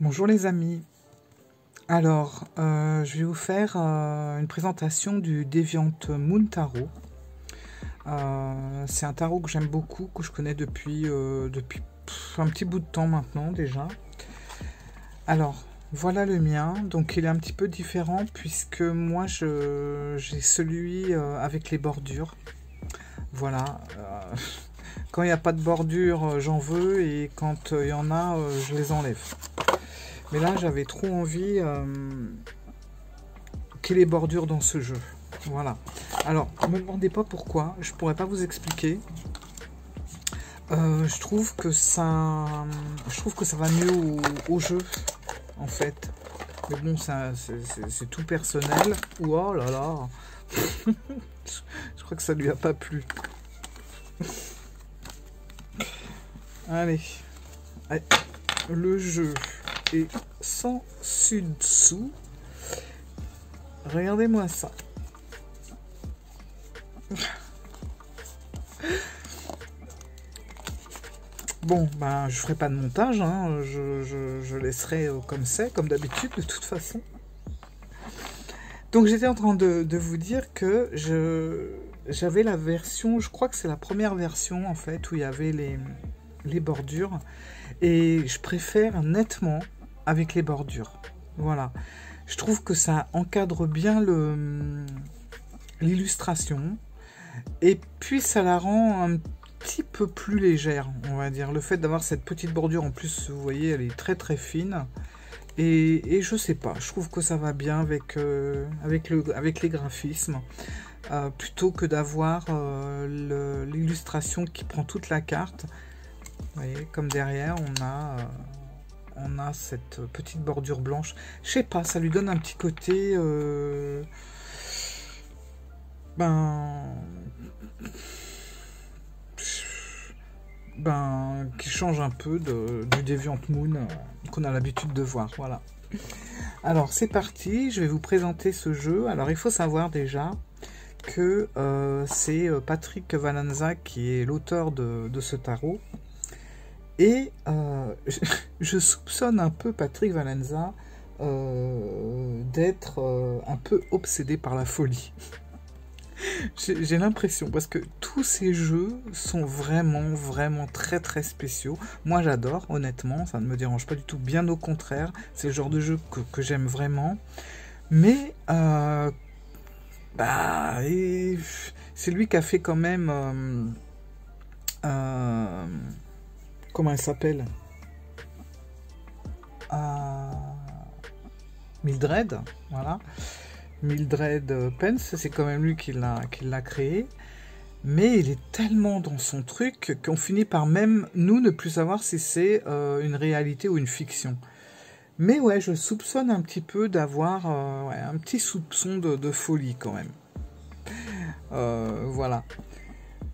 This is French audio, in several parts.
Bonjour les amis. Alors, je vais vous faire une présentation du Deviant Moon Tarot. C'est un tarot que j'aime beaucoup, que je connais depuis un petit bout de temps maintenant déjà. Alors, voilà le mien. Donc il est un petit peu différent puisque moi j'ai celui avec les bordures. Voilà. Quand il n'y a pas de bordure, j'en veux, et quand il y en a, je les enlève. Mais là, j'avais trop envie qu'il y ait les bordures dans ce jeu. Voilà. Alors, ne me demandez pas pourquoi, je pourrais pas vous expliquer. Je trouve que ça va mieux au jeu, en fait. Mais bon, c'est tout personnel. Oh là là. Je crois que ça lui a pas plu. Allez. Allez. Le jeu est sans dessus. Regardez-moi ça. Bon, ben, je ferai pas de montage, hein. Je laisserai comme c'est, comme d'habitude, de toute façon. Donc, j'étais en train de vous dire que j'avais la version, je crois que c'est la première version, en fait, où il y avait les bordures. Et je préfère nettement avec les bordures. Voilà. Je trouve que ça encadre bien l'illustration. Et puis, ça la rend un petit peu plus légère, on va dire. Le fait d'avoir cette petite bordure, en plus, vous voyez, elle est très très fine. Et je sais pas, je trouve que ça va bien avec les graphismes. Plutôt que d'avoir l'illustration qui prend toute la carte. Vous voyez, comme derrière, on a cette petite bordure blanche. Je sais pas, ça lui donne un petit côté... qui change un peu du Deviant Moon qu'on a l'habitude de voir. Voilà. Alors, c'est parti. Je vais vous présenter ce jeu. Alors, il faut savoir déjà que c'est Patrick Valenza qui est l'auteur de ce tarot. Et je soupçonne un peu Patrick Valenza d'être un peu obsédé par la folie. J'ai l'impression, parce que tous ces jeux sont vraiment très très spéciaux. Moi j'adore, honnêtement, ça ne me dérange pas du tout, bien au contraire. C'est le genre de jeu que j'aime vraiment. Mais c'est lui qui a fait quand même... comment elle s'appelle, Mildred, voilà. Mildred Pence, c'est quand même lui qui l'a créé. Mais il est tellement dans son truc qu'on finit par même, nous, ne plus savoir si c'est une réalité ou une fiction. Mais ouais, je soupçonne un petit peu d'avoir un petit soupçon de folie quand même. Voilà.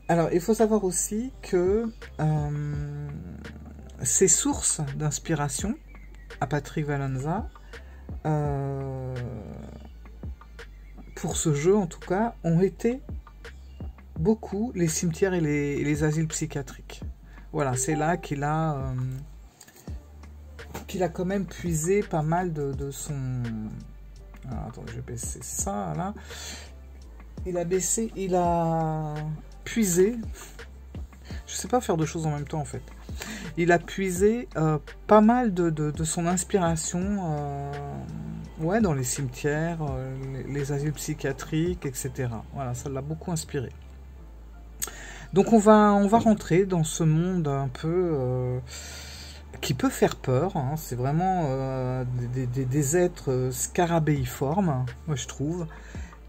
Alors, il faut savoir aussi que ses sources d'inspiration à Patrick Valenza, pour ce jeu en tout cas, ont été beaucoup les cimetières et les asiles psychiatriques. Voilà, c'est là qu'il a quand même puisé pas mal de son... Alors, attends, je vais baisser ça, là. Il a puisé... Je sais pas faire deux choses en même temps, en fait. Il a puisé pas mal de son inspiration ouais, dans les cimetières, les asiles psychiatriques, etc. Voilà, ça l'a beaucoup inspiré. Donc on va rentrer dans ce monde un peu qui peut faire peur. Hein. C'est vraiment des êtres scarabéiformes, moi je trouve.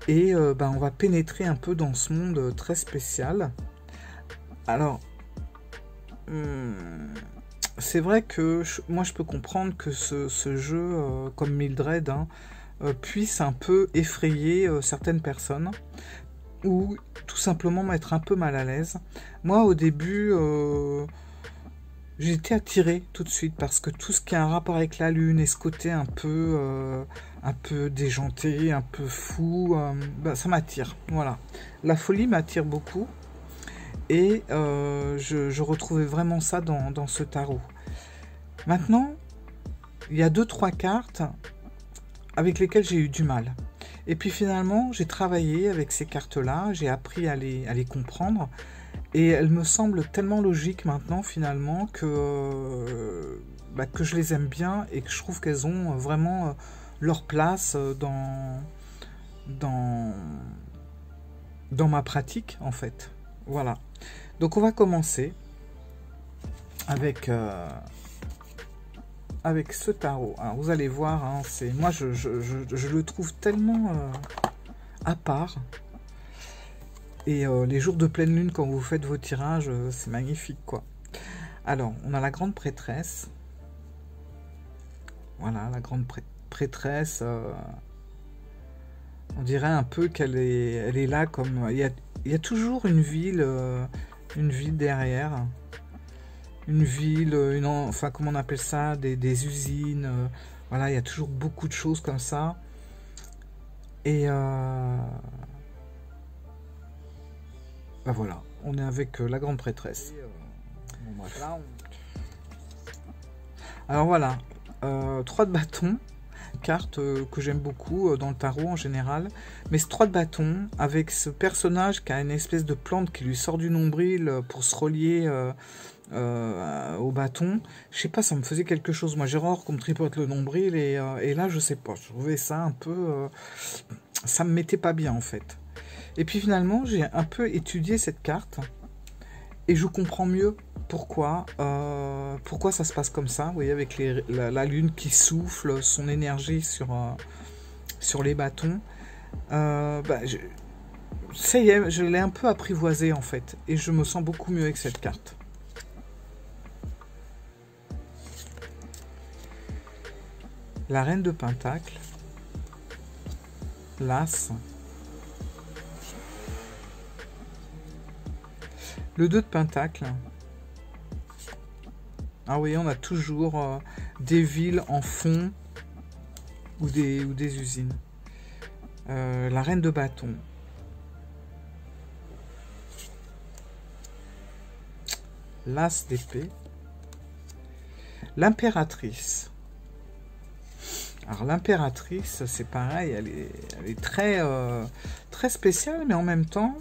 Et on va pénétrer un peu dans ce monde très spécial. Alors... c'est vrai que moi je peux comprendre que ce jeu, comme Mildred, hein, puisse un peu effrayer certaines personnes, ou tout simplement mettre un peu mal à l'aise. Moi au début, j'ai été attirée tout de suite, parce que tout ce qui a un rapport avec la lune et ce côté un peu déjanté, un peu fou, ça m'attire. Voilà. La folie m'attire beaucoup. Et je retrouvais vraiment ça dans ce tarot. Maintenant, il y a 2-3 cartes avec lesquelles j'ai eu du mal. Et puis finalement, j'ai travaillé avec ces cartes-là, j'ai appris à les comprendre. Et elles me semblent tellement logiques maintenant, finalement, que je les aime bien et que je trouve qu'elles ont vraiment leur place dans ma pratique, en fait. Voilà. Donc on va commencer avec ce tarot. Alors vous allez voir, hein, moi je le trouve tellement à part. Et les jours de pleine lune, quand vous faites vos tirages, c'est magnifique, quoi. Alors, on a la grande prêtresse. Voilà, la grande prêtresse. On dirait un peu qu'elle est là comme... Il y a toujours une ville derrière. Une ville, enfin, comment on appelle ça, des usines. Voilà, il y a toujours beaucoup de choses comme ça. Et... voilà, on est avec la grande prêtresse. Alors voilà, 3 de bâton, carte que j'aime beaucoup dans le tarot en général. Mais ce 3 de bâton, avec ce personnage qui a une espèce de plante qui lui sort du nombril pour se relier au bâton. Je sais pas, ça me faisait quelque chose. Moi j'ai horreur qu'on me tripote le nombril et là je sais pas, je trouvais ça un peu... ça me mettait pas bien en fait. Et puis finalement, j'ai un peu étudié cette carte et je comprends mieux pourquoi ça se passe comme ça. Vous voyez, avec la lune qui souffle son énergie sur les bâtons. Ça y est, je l'ai un peu apprivoisée en fait et je me sens beaucoup mieux avec cette carte. La reine de Pentacle, l'As, le 2 de Pentacle. Ah oui, on a toujours des villes en fond ou des usines. La reine de bâton. L'As d'épée. L'impératrice. Alors l'impératrice, c'est pareil, elle est très, très spéciale, mais en même temps...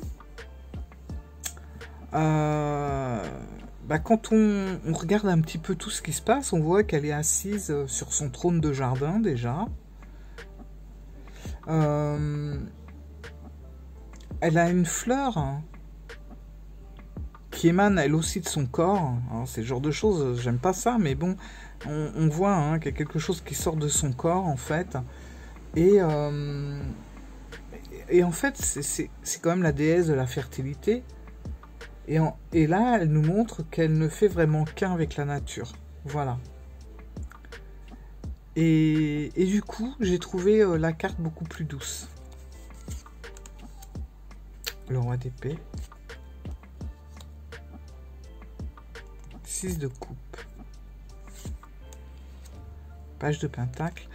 quand on regarde un petit peu tout ce qui se passe, on voit qu'elle est assise sur son trône de jardin déjà. Elle a une fleur qui émane elle aussi de son corps. Alors, c'est le genre de choses, j'aime pas ça, mais bon, on voit qu'il y a quelque chose qui sort de son corps en fait. Et en fait, c'est quand même la déesse de la fertilité. Et là, elle nous montre qu'elle ne fait vraiment qu'un avec la nature. Voilà. Et du coup, j'ai trouvé la carte beaucoup plus douce. Le roi d'épée. 6 de coupe. Page de pentacle.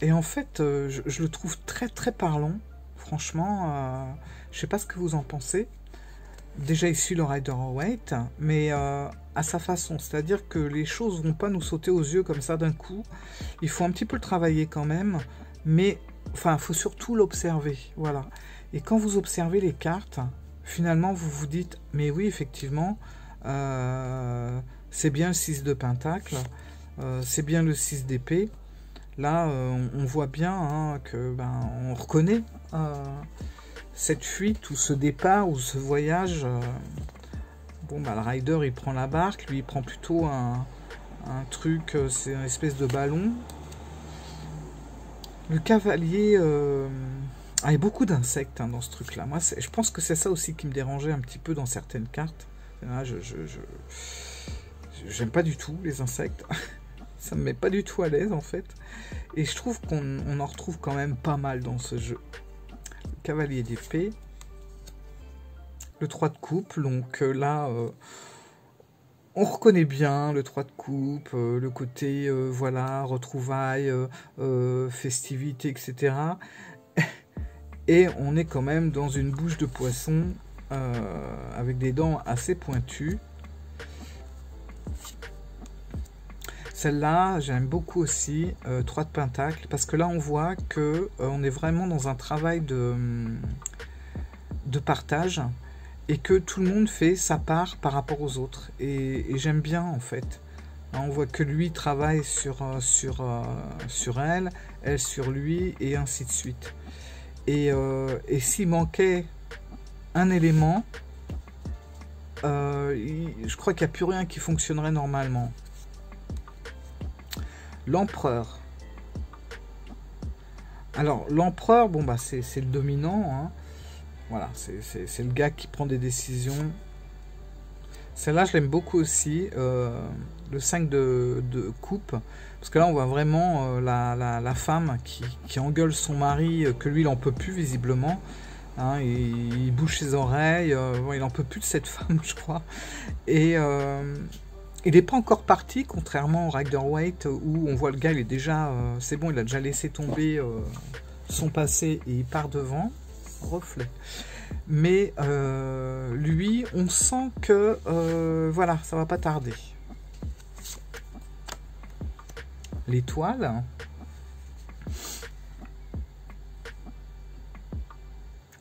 Et en fait, je le trouve très très parlant. Franchement, je sais pas ce que vous en pensez. Déjà, il suit le Rider-Waite, mais à sa façon. C'est-à-dire que les choses vont pas nous sauter aux yeux comme ça d'un coup. Il faut un petit peu le travailler quand même, mais enfin, il faut surtout l'observer. Voilà. Et quand vous observez les cartes, finalement, vous vous dites, mais oui, effectivement, c'est bien le 6 de pentacle, c'est bien le 6 d'épée. Là, on voit bien que on reconnaît cette fuite ou ce départ ou ce voyage. Le rider il prend la barque, lui il prend plutôt un truc, c'est une espèce de ballon. Le cavalier, il y a beaucoup d'insectes dans ce truc là. Moi je pense que c'est ça aussi qui me dérangeait un petit peu dans certaines cartes. Là, j'aime pas du tout les insectes. Ça me met pas du tout à l'aise en fait. Et je trouve qu'on en retrouve quand même pas mal dans ce jeu. Cavalier d'épée, le 3 de coupe, donc là on reconnaît bien le 3 de coupe, le côté voilà, retrouvailles, festivités, etc. Et on est quand même dans une bouche de poisson avec des dents assez pointues. Celle-là, j'aime beaucoup aussi, 3 de Pentacle, parce que là, on voit que on est vraiment dans un travail de partage, et que tout le monde fait sa part par rapport aux autres. Et j'aime bien, en fait. On voit que lui travaille sur elle, elle sur lui, et ainsi de suite. Et s'il manquait un élément, je crois qu'il n'y a plus rien qui fonctionnerait normalement. L'empereur. Alors, l'empereur, bon, bah, c'est le dominant. Hein. Voilà, c'est le gars qui prend des décisions. Celle-là, je l'aime beaucoup aussi. Le 5 de coupe. Parce que là, on voit vraiment la femme qui engueule son mari, que lui, il n'en peut plus, visiblement. Hein, il bouge ses oreilles. Bon, il n'en peut plus de cette femme, je crois. Et il n'est pas encore parti, contrairement au Rider-Waite, où on voit le gars, il est déjà... c'est bon, il a déjà laissé tomber son passé et il part devant. Reflet. Mais lui, on sent que voilà, ça va pas tarder. L'étoile.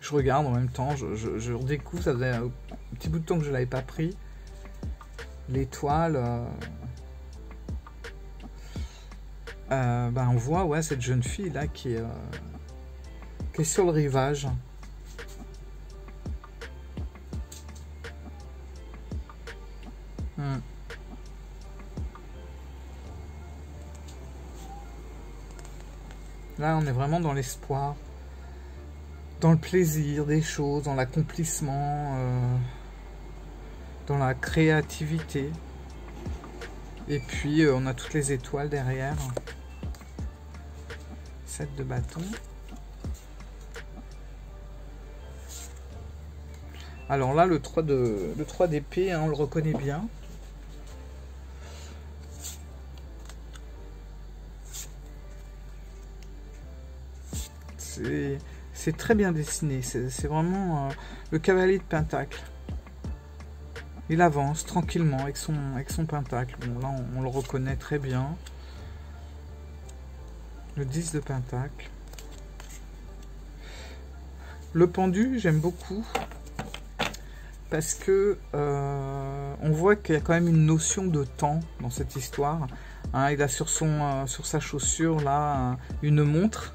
Je regarde en même temps, je redécouvre, ça faisait un petit bout de temps que je l'avais pas pris. L'étoile. Ben on voit, ouais, cette jeune fille là qui est sur le rivage. Là, on est vraiment dans l'espoir, dans le plaisir des choses, dans l'accomplissement, dans la créativité. Et puis, on a toutes les étoiles derrière. 7 de bâton. Alors là, le 3 d'épée, hein, on le reconnaît bien. C'est très bien dessiné. C'est vraiment le cavalier de Pentacle. Il avance tranquillement avec son Pentacle. Bon, là, on le reconnaît très bien. Le 10 de Pentacle. Le pendu, j'aime beaucoup. Parce que on voit qu'il y a quand même une notion de temps dans cette histoire. Hein, il a sur sa chaussure là une montre.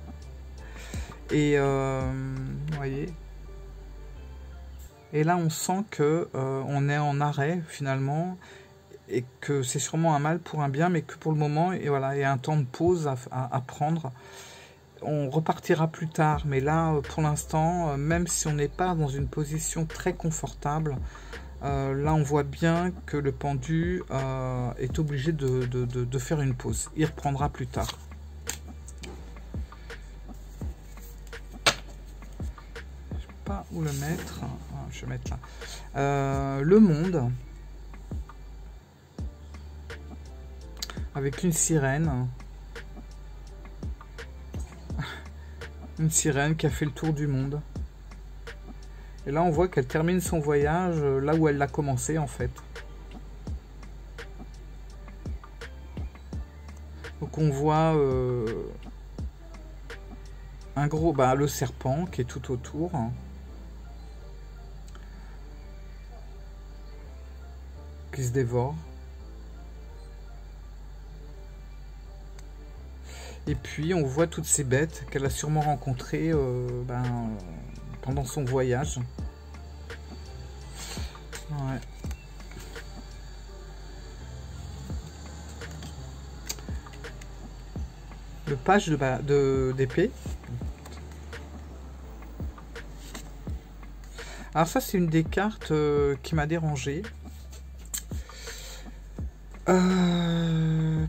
Et vous voyez. Et là, on sent que on est en arrêt finalement, et que c'est sûrement un mal pour un bien, mais que pour le moment, et voilà, il y a un temps de pause à prendre. On repartira plus tard, mais là, pour l'instant, même si on n'est pas dans une position très confortable, là, on voit bien que le pendu est obligé de faire une pause. Il reprendra plus tard. Pas où le mettre. Je vais mettre là. Le monde. Avec une sirène. Une sirène qui a fait le tour du monde. Et là, on voit qu'elle termine son voyage là où elle l'a commencé, en fait. Donc, on voit un gros... Bah, le serpent qui est tout autour. Qui se dévore. Et puis on voit toutes ces bêtes qu'elle a sûrement rencontrées pendant son voyage. Ouais. Le page d'épée. Alors ça, c'est une des cartes qui m'a dérangé.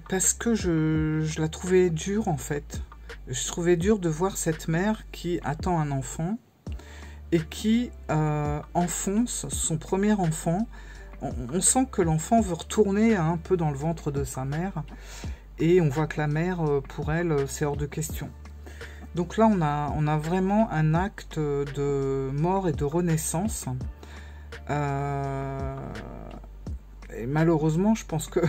Parce que je la trouvais dure, en fait. Je trouvais dur de voir cette mère qui attend un enfant et qui enfonce son premier enfant. On sent que l'enfant veut retourner un peu dans le ventre de sa mère, et on voit que la mère, pour elle, c'est hors de question. Donc là, on a vraiment un acte de mort et de renaissance. Et malheureusement, je pense que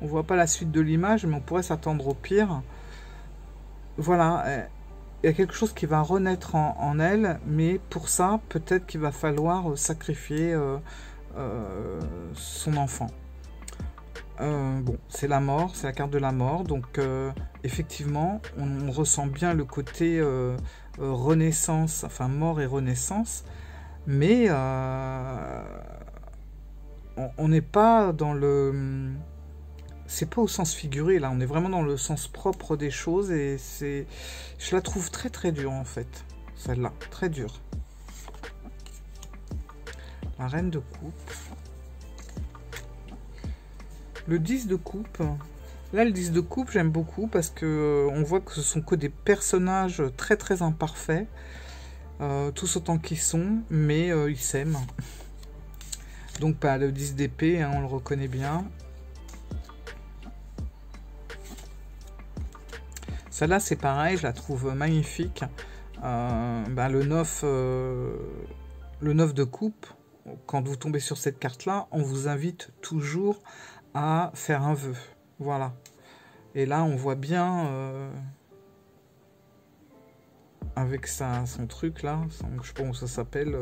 On voit pas la suite de l'image, mais on pourrait s'attendre au pire. Voilà, il y a quelque chose qui va renaître en elle, mais pour ça, peut-être qu'il va falloir sacrifier son enfant. Bon, c'est la mort, c'est la carte de la mort, donc effectivement, on ressent bien le côté renaissance, enfin mort et renaissance, mais on n'est pas dans le... C'est pas au sens figuré, là, on est vraiment dans le sens propre des choses, et c'est... Je la trouve très très dure, en fait, celle-là, très dure. La reine de coupe. Le 10 de coupe. Là, le 10 de coupe, j'aime beaucoup parce que on voit que ce sont que des personnages très très imparfaits, tous autant qu'ils sont, mais ils s'aiment. Donc, bah, le 10 d'épée, hein, on le reconnaît bien. Celle-là, c'est pareil, je la trouve magnifique. Bah, le 9 de coupe, quand vous tombez sur cette carte-là, on vous invite toujours à faire un vœu. Voilà. Et là, on voit bien avec son truc là, je sais pas comment ça s'appelle.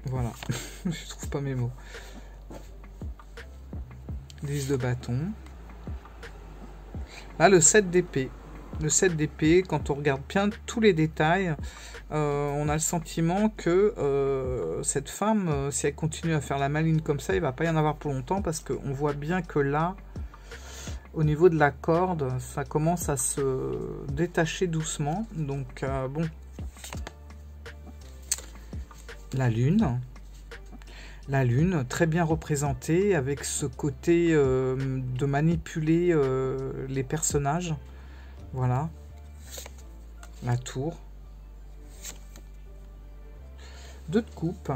Voilà. Je trouve pas mes mots. 10 de bâton. Là, le 7 d'épée. Le 7 d'épée, quand on regarde bien tous les détails, on a le sentiment que cette femme, si elle continue à faire la maline comme ça, il va pas y en avoir pour longtemps, parce qu'on voit bien que là, au niveau de la corde, ça commence à se détacher doucement. Donc, bon. La lune. La lune, très bien représentée, avec ce côté de manipuler les personnages. Voilà. La tour. 2 de coupe.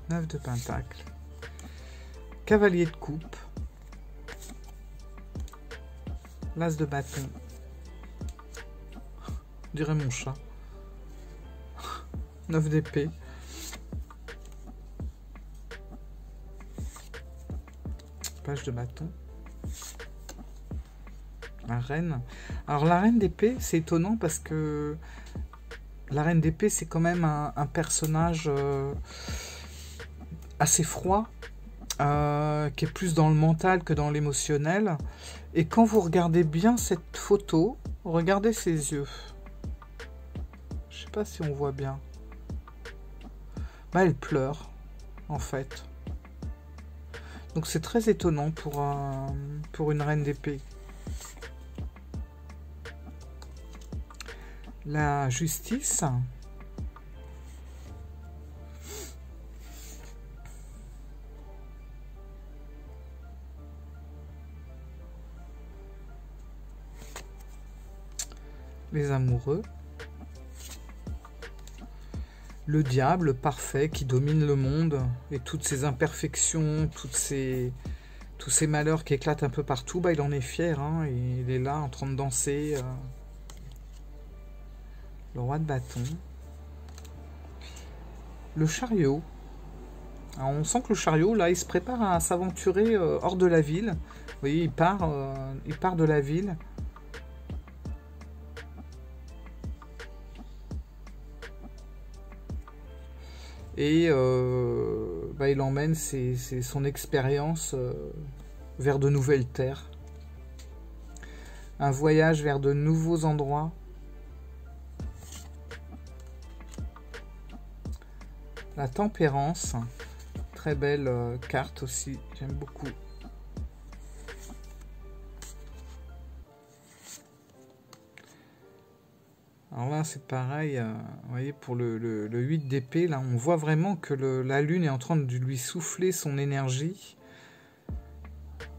9 de pentacle. Cavalier de coupe. L'as de bâton. Je dirais mon chat. 9 d'épée. Page de bâton. La reine. Alors la reine d'épée, c'est étonnant parce que la reine d'épée, c'est quand même un personnage assez froid, qui est plus dans le mental que dans l'émotionnel. Et quand vous regardez bien cette photo, regardez ses yeux. Je sais pas si on voit bien. Bah, elle pleure, en fait. Donc c'est très étonnant pour une reine d'épée. La justice. Les amoureux. Le diable parfait qui domine le monde et toutes ses imperfections, tous ces malheurs qui éclatent un peu partout, bah, il en est fier, hein, et il est là en train de danser. Le roi de bâton. Le chariot. Alors, on sent que le chariot, là, il se prépare à s'aventurer hors de la ville. Vous voyez, il part de la ville. Et bah, il emmène son expérience vers de nouvelles terres. Un voyage vers de nouveaux endroits. La tempérance. Très belle carte aussi, j'aime beaucoup. Alors là, c'est pareil, vous voyez, pour le 8 d'épée, là, on voit vraiment que la lune est en train de lui souffler son énergie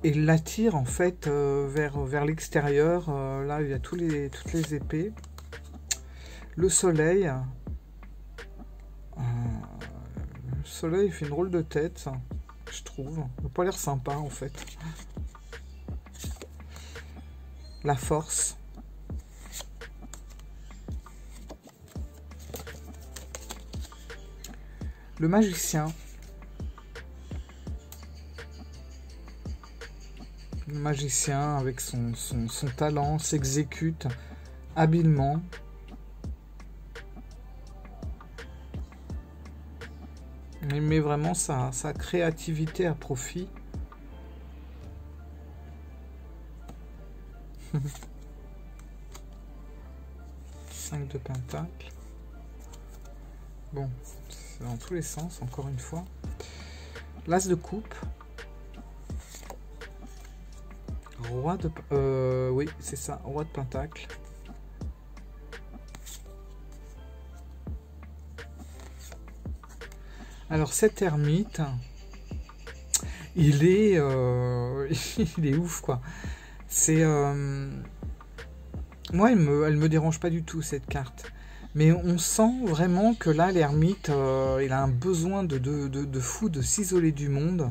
et l'attire, en fait, vers l'extérieur. Là, il y a toutes les épées. Le soleil. Le soleil fait une drôle de tête, ça, je trouve. Il n'a pas l'air sympa, en fait. La force. Le magicien. Le magicien, avec son talent, s'exécute habilement. Il met vraiment sa créativité à profit. 5 de pentacle. Bon, c'est dans tous les sens, encore une fois. L'as de coupe. Roi de... oui, c'est ça, roi de pentacle. Alors, cet ermite, il est... il est ouf, quoi. C'est... moi, elle me dérange pas du tout, cette carte. Mais on sent vraiment que là, l'ermite, il a un besoin de fou de s'isoler du monde.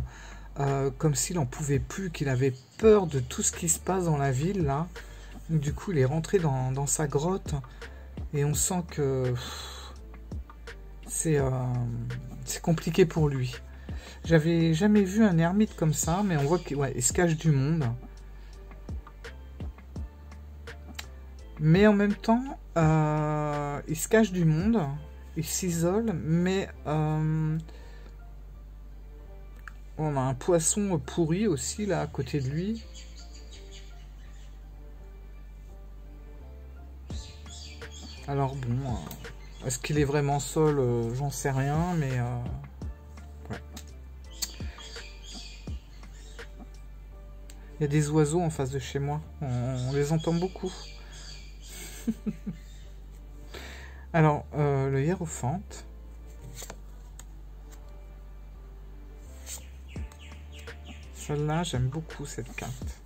Comme s'il n'en pouvait plus, qu'il avait peur de tout ce qui se passe dans la ville, là. Donc, du coup, il est rentré dans sa grotte. Et on sent que c'est compliqué pour lui. J'avais jamais vu un ermite comme ça, mais on voit qu'il se cache du monde. Mais en même temps, il se cache du monde, il s'isole, mais on a un poisson pourri aussi là à côté de lui. Alors bon, est-ce qu'il est vraiment seul? J'en sais rien, mais ouais. Il y a des oiseaux en face de chez moi, on les entend beaucoup. Alors, le hiérophante. Celle-là, j'aime beaucoup cette carte.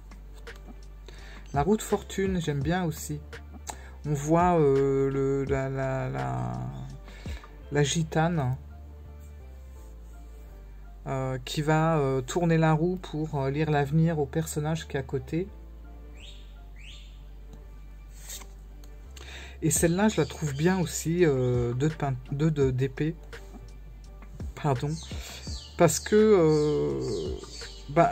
La roue de fortune, j'aime bien aussi. On voit la gitane qui va tourner la roue pour lire l'avenir au personnage qui est à côté. Et celle-là, je la trouve bien aussi, d'épée. Pardon. Parce que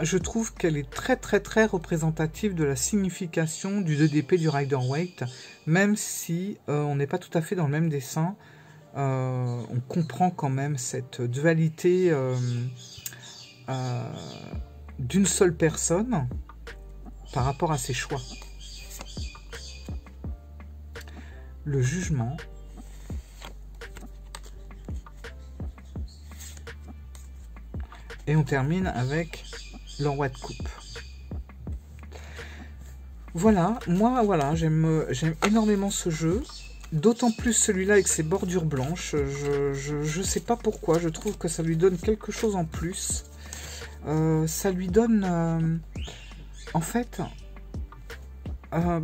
je trouve qu'elle est très représentative de la signification du 2 d'épée du Rider-Waite. Même si on n'est pas tout à fait dans le même dessin, on comprend quand même cette dualité d'une seule personne par rapport à ses choix. Le jugement. Et on termine avec le roi de coupe. Voilà, moi voilà, j'aime énormément ce jeu. D'autant plus celui-là avec ses bordures blanches. Je sais pas pourquoi, je trouve que ça lui donne quelque chose en plus. Ça lui donne... en fait...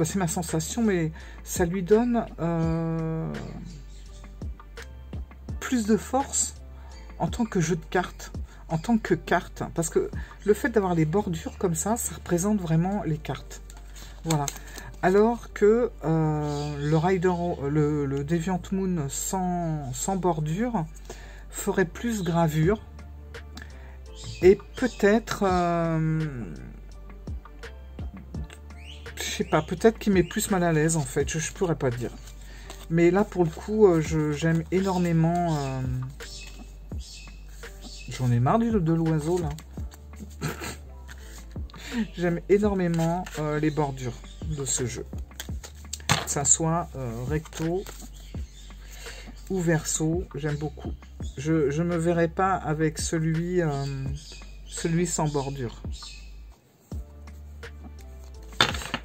c'est ma sensation, mais ça lui donne plus de force en tant que jeu de cartes, en tant que carte. Parce que le fait d'avoir les bordures comme ça représente vraiment les cartes. Voilà. Alors que le Deviant Moon sans bordure ferait plus gravure. Et peut-être... je sais pas, peut-être qu'il m'est plus mal à l'aise en fait, je pourrais pas dire. Mais là pour le coup, j'aime énormément... J'en ai marre de l'oiseau là. J'aime énormément les bordures de ce jeu. Que ça soit recto ou verso, j'aime beaucoup. Je me verrai pas avec celui sans bordure.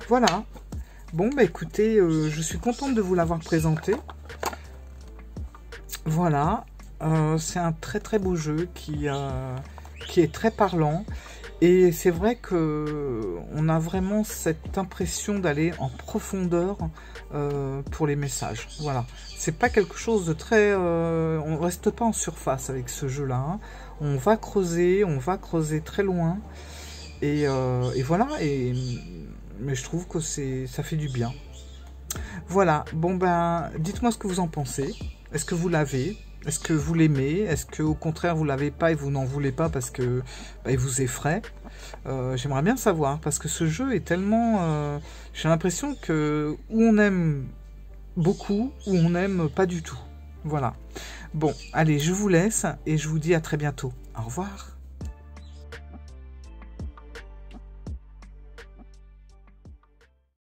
Voilà. Bon, bah écoutez, je suis contente de vous l'avoir présenté. Voilà. C'est un très beau jeu qui est très parlant. Et c'est vrai que on a vraiment cette impression d'aller en profondeur pour les messages. Voilà. C'est pas quelque chose de très... on reste pas en surface avec ce jeu-là. Hein. On va creuser très loin. Et voilà. Mais je trouve que ça fait du bien. Voilà. Bon ben, dites-moi ce que vous en pensez. Est-ce que vous l'avez? Est-ce que vous l'aimez? Est-ce que au contraire vous l'avez pas et vous n'en voulez pas parce que il vous effraie? J'aimerais bien savoir, parce que ce jeu est tellement... j'ai l'impression que ou on aime beaucoup, ou on n'aime pas du tout. Voilà. Bon, allez, je vous laisse, et je vous dis à très bientôt. Au revoir.